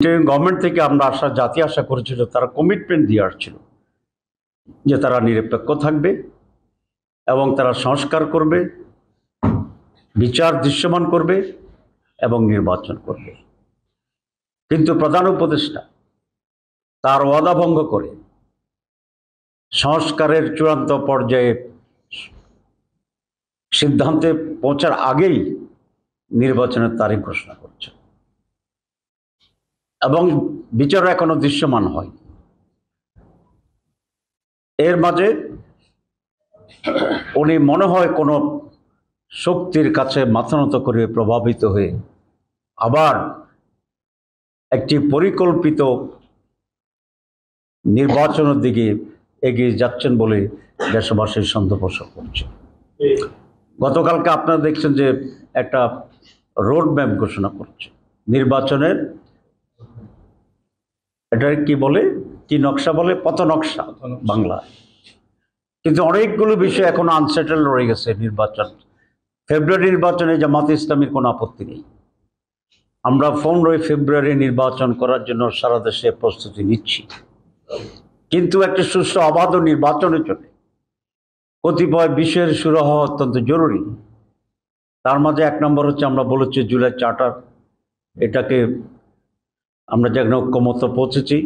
Government থেকে আমরা জাতি আশা করেছিল, তারা কমিটমেন্ট দিয়ে আসছিল যে তারা নিরপেক্ষ থাকবে এবং তারা সংস্কার করবে, বিচার দৃশ্যমান করবে এবং নির্বাচন করবে। কিন্তু প্রধান উপদেষ্টা তার ওয়াদা ভঙ্গ করে সংস্কারের চূড়ান্ত পর্যায়ে সিদ্ধান্তে পৌঁছার আগেই নির্বাচনের তারিখ ঘোষণা করছে এবং বিচার এখনো দৃশ্যমান হয়। এর মাঝে উনি মনে হয় কোনো শক্তির কাছে মাথা নত করে প্রভাবিত হয়ে আবার একটি পরিকল্পিত নির্বাচনের দিকে এগিয়ে যাচ্ছেন বলে দেশবাসীর সন্দেহ পোষণ করছে। গতকালকে আপনারা দেখছেন যে একটা রোড ম্যাপ ঘোষণা করছে নির্বাচনের, এটা কি বলে, কি নকশা বলে, পথ নকশা বাংলা। কিন্তু অনেকগুলো বিষয় এখন আনসেটেল রয়ে গেছে। নির্বাচন, ফেব্রুয়ারি নির্বাচনে জামাতে ইসলামীর কোনো আপত্তি নেই। আমরা 15 ফেব্রুয়ারি নির্বাচন করার জন্য সারা দেশে প্রস্তুতি নিচ্ছি। কিন্তু একটি সুষ্ঠু অবাধ নির্বাচনের জন্য কতিপয় বিষয়ের শুরু হওয়া অত্যন্ত জরুরি। তার মাঝে 1 নম্বর হচ্ছে, আমরা বলেছি জুলাই চার্টার, এটাকে আমরা যেখানে ঐক্যমত পৌঁছেছি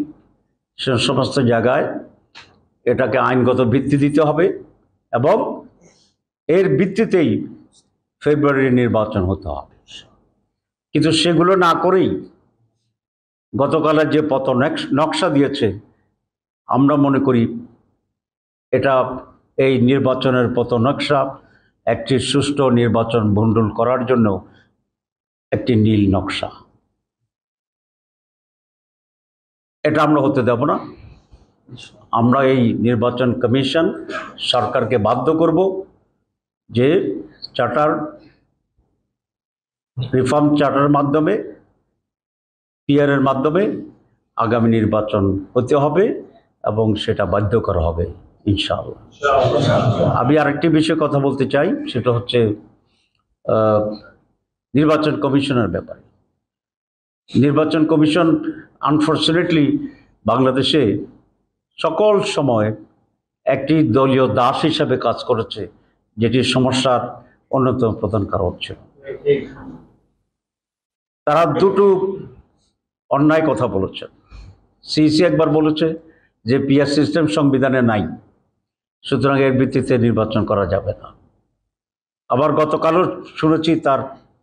সে সমস্ত জায়গায় এটাকে আইনগত ভিত্তি দিতে হবে এবং এর ভিত্তিতেই ফেব্রুয়ারি নির্বাচন হতে হবে। কিন্তু সেগুলো না করেই গতকালের যে পথ নকশা দিয়েছে, আমরা মনে করি এটা এই নির্বাচনের পথ নকশা একটি সুষ্ঠু নির্বাচন ভণ্ডুল করার জন্য একটি নীল নকশা। এটা আমরা হতে দেব না। আমরা এই নির্বাচন কমিশন সরকারকে বাধ্য করব যে চার্টার রিফর্ম চার্টারের মাধ্যমে, পিআরের মাধ্যমে আগামী নির্বাচন হতে হবে এবং সেটা বাধ্য করা হবে ইনশাআল্লাহ। আমি আরেকটি বিষয়ে কথা বলতে চাই, সেটা হচ্ছে নির্বাচন কমিশনের ব্যাপারে। নির্বাচন কমিশন আনফর্চুনেটলি বাংলাদেশে সকল সময় একটি দলীয় দাস হিসাবে কাজ করেছে, যেটি সমস্যার অন্যতম প্রধান কারণ ছিল। তারা দুটো অন্যায় কথা বলেছে। সিইসি একবার বলেছে যে পিআর সিস্টেম সংবিধানে নাই, সুতরাং এর ভিত্তিতে নির্বাচন করা যাবে না। আবার গতকালও শুনেছি তার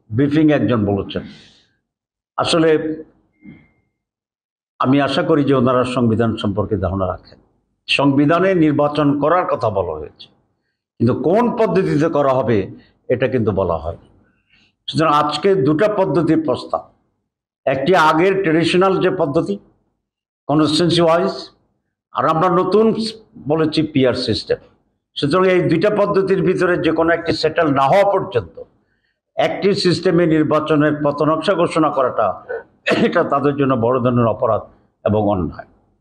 ব্রিফিং একজন বলেছেন। আসলে আমি আশা করি যে ওনারা সংবিধান সম্পর্কে ধারণা রাখেন। সংবিধানে নির্বাচন করার কথা বলা হয়েছে, কিন্তু কোন পদ্ধতিতে করা হবে এটা কিন্তু বলা হয়নি। সুতরাং আজকে দুটা পদ্ধতির প্রস্তাব, একটি আগের ট্রেডিশনাল যে পদ্ধতি কনস্টিটিউয়েন্সি ওয়াইজ, আর আমরা নতুন বলেছি পিআর সিস্টেম। সুতরাং এই দুইটা পদ্ধতির ভিতরে যে কোনো একটি সেটেল না হওয়া পর্যন্ত একটি সিস্টেমে নির্বাচনের পথ নকশা ঘোষণা করাটা এটা তাদের জন্য বড় ধরনের অপরাধ এবং অন্যায়।